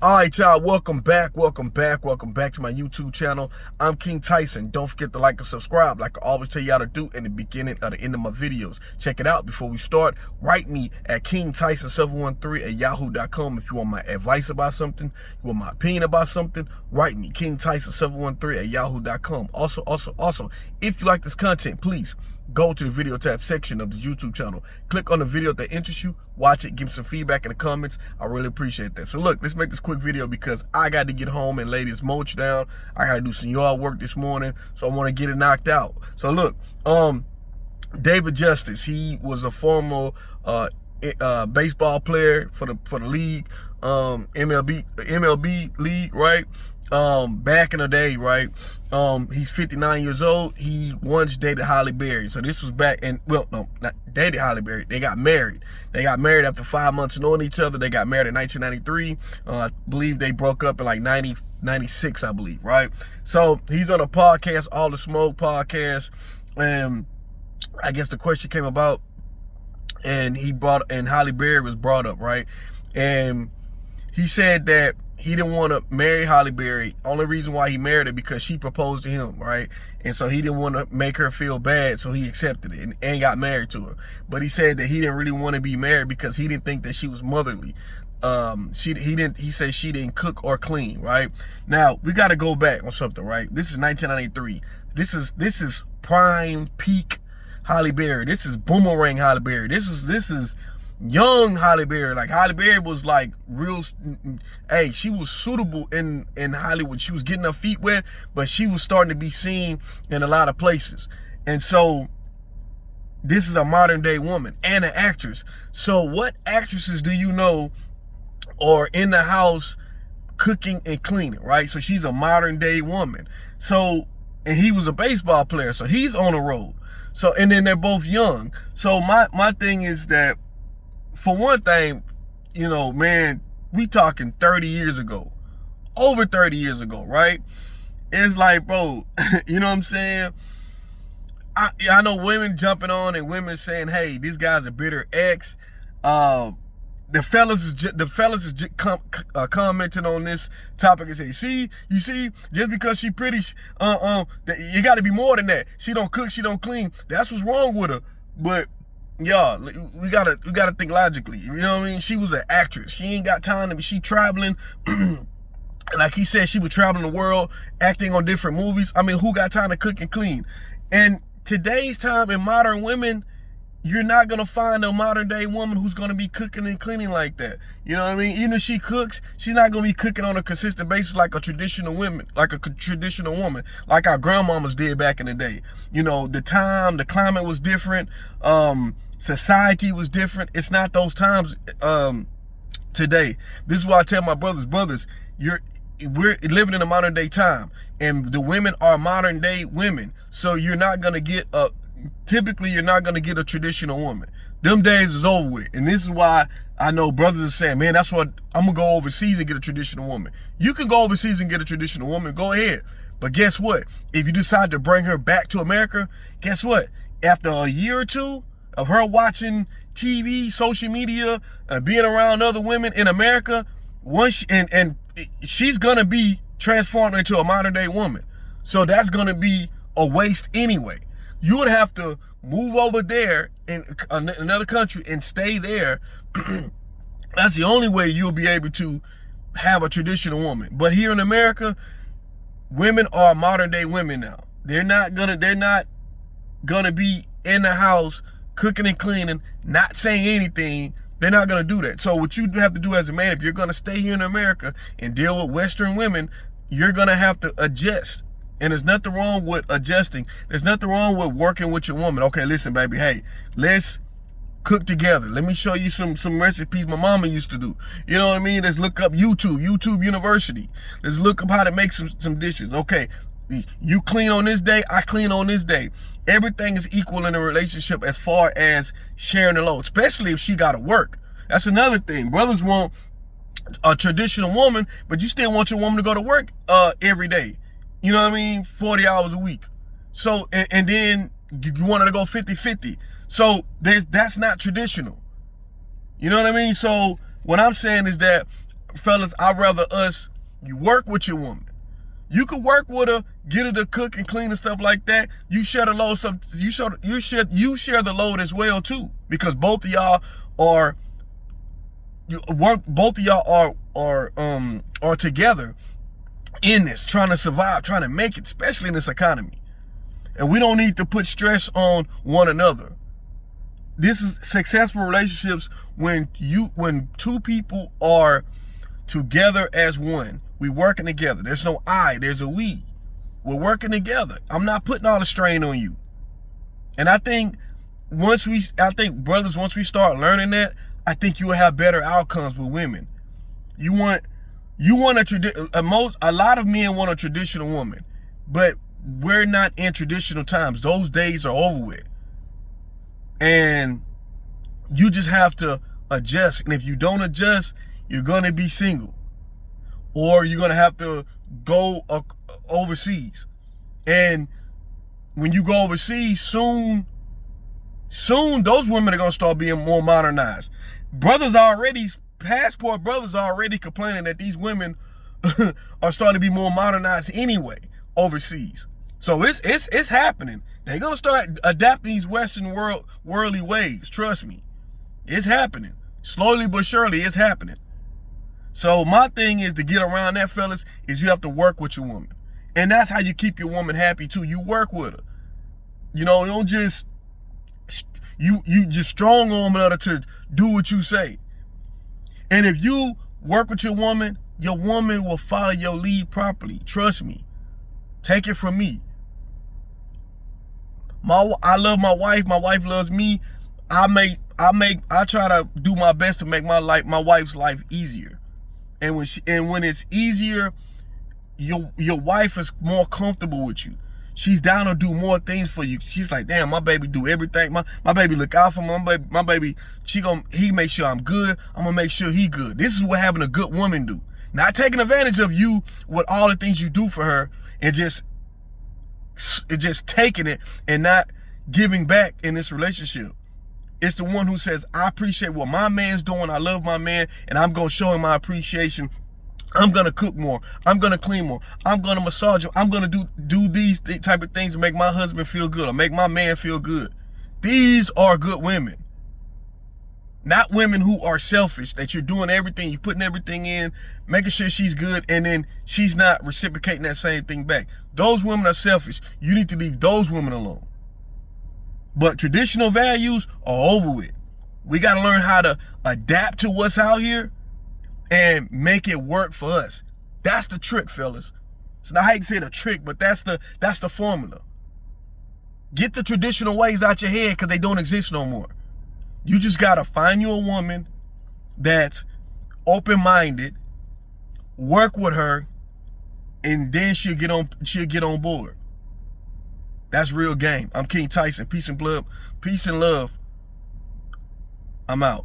All right, y'all, welcome back to my YouTube channel. I'm King Tyson. Don't forget to like and subscribe like I always tell y'all to do in the beginning or the end of my videos. Check it out. Before we start, write me at KingTyson713@yahoo.com if you want my advice about something, you want my opinion about something, write me, KingTyson713@yahoo.com. Also, if you like this content, please go to the video tab section of the YouTube channel. Click on the video that interests you, watch it, give me some feedback in the comments. I really appreciate that. So look, let's make this quick video because I got to get home and lay this mulch down. I got to do some yard work this morning, so I want to get it knocked out. So look, David Justice, he was a former baseball player for the league, MLB league, right? Back in the day, right? He's 59 years old. He once dated Halle Berry. So this was back in, well, no, not dated Halle Berry. They got married. They got married after 5 months knowing each other. They got married in 1993. I believe they broke up in like 96, I believe, right? So he's on a podcast, All the Smoke podcast. And I guess the question came about and Halle Berry was brought up, right? And he said that he didn't want to marry Halle Berry. Only reason why he married her because she proposed to him, right? And so he didn't want to make her feel bad, so he accepted it and got married to her. But he said that he didn't really want to be married because he didn't think that she was motherly. He said she didn't cook or clean, right? Now, we got to go back on something, right? This is 1993. This is prime peak Halle Berry. This is boomerang Halle Berry. This is young Halle Berry. Like Halle Berry was like real, hey, she was suitable in Hollywood. She was getting her feet wet, but she was starting to be seen in a lot of places. And so this is a modern day woman and an actress. So what actresses do you know are in the house cooking and cleaning, right? So she's a modern day woman. So, and he was a baseball player, so he's on the road. So, and then they're both young. So my thing is that, for one thing, you know, man, we talking 30 years ago, over 30 years ago, right? It's like, bro, you know what I'm saying? I know women jumping on and women saying, hey, this guy's a bitter ex. The fellas is commenting on this topic and say, you see, just because she pretty, you got to be more than that. She don't cook, she don't clean. That's what's wrong with her. But y'all, we gotta think logically. You know what I mean? She was an actress. She ain't got time to be. She traveling. Like he said, she was traveling the world, acting on different movies. I mean, who got time to cook and clean? And today's time in modern women, you're not gonna find a modern day woman who's gonna be cooking and cleaning like that. You know what I mean? Even if she cooks, she's not gonna be cooking on a consistent basis like a traditional woman, like like our grandmamas did back in the day. You know, the climate was different. Society was different. It's not those times today. This is why I tell my brothers, we're living in a modern day time, and the women are modern day women. So you're not gonna get typically you're not gonna get a traditional woman. Them days is over with. And this is why I know brothers are saying, man, that's what I'm gonna go overseas and get a traditional woman. You can go overseas and get a traditional woman, go ahead. But guess what? If you decide to bring her back to America, guess what? After a year or two of her watching TV, social media, and being around other women in America, she's gonna be transformed into a modern day woman. So that's gonna be a waste anyway. You would have to move over there in another country and stay there. That's the only way you'll be able to have a traditional woman. But here in America, women are modern day women now. They're not gonna be in the house cooking and cleaning, not saying anything. They're not gonna do that. So what you have to do as a man, if you're gonna stay here in America and deal with Western women, you're gonna have to adjust. And there's nothing wrong with adjusting. There's nothing wrong with working with your woman. Okay, listen, baby, hey, let's cook together. Let me show you some recipes my mama used to do. You know what I mean? Let's look up YouTube University. Let's look up how to make some dishes. Okay, you clean on this day, I clean on this day. Everything is equal in a relationship as far as sharing the load, especially if she gotta work. That's another thing. Brothers want a traditional woman, but you still want your woman to go to work every day. You know what I mean? 40 hours a week. So, and then you want her to go 50-50. So that's not traditional. You know what I mean? So what I'm saying is that fellas, you work with your woman. You could work with her, get her to cook and clean and stuff like that. You share the load. You share the load as well too, because both of y'all are together in this, trying to survive, trying to make it, especially in this economy. And we don't need to put stress on one another. This is successful relationships when two people are together as one. We working together. There's no I, there's a we. We're working together. I'm not putting all the strain on you. And I think brothers, once we start learning that, I think you will have better outcomes with women. A lot of men want a traditional woman, but we're not in traditional times. Those days are over with. And you just have to adjust. And if you don't adjust, you're going to be single. Or you're going to have to go overseas. And when you go overseas, soon those women are going to start being more modernized. Passport brothers are already complaining that these women are starting to be more modernized anyway overseas. So it's happening. They're going to start adapting these Western worldly ways. Trust me. It's happening. Slowly but surely, it's happening. So my thing is to get around that, fellas, is you have to work with your woman. And that's how you keep your woman happy too. You work with her. You know, you don't just strong arm her to do what you say. And if you work with your woman will follow your lead properly. Trust me. Take it from me. I love my wife. My wife loves me. I try to do my best to make my wife's life easier. And when it's easier, your wife is more comfortable with you. She's down to do more things for you. She's like, damn, my baby do everything. My baby look out for me. My baby, he make sure I'm good. I'm gonna make sure he good. This is what having a good woman do. Not taking advantage of you with all the things you do for her and just taking it and not giving back in this relationship. It's the one who says, I appreciate what my man's doing. I love my man, and I'm going to show him my appreciation. I'm going to cook more. I'm going to clean more. I'm going to massage him. I'm going to do these type of things to make my husband feel good or make my man feel good. These are good women. Not women who are selfish, that you're doing everything, you're putting everything in, making sure she's good, and then she's not reciprocating that same thing back. Those women are selfish. You need to leave those women alone. But traditional values are over with. We got to learn how to adapt to what's out here and make it work for us. That's the trick, fellas. It's not how you say the trick, but that's the formula. Get the traditional ways out your head because they don't exist no more. You just got to find you a woman that's open-minded, work with her, and then she'll get on board. That's real game. I'm King Tyson. Peace and blood. Peace and love. I'm out.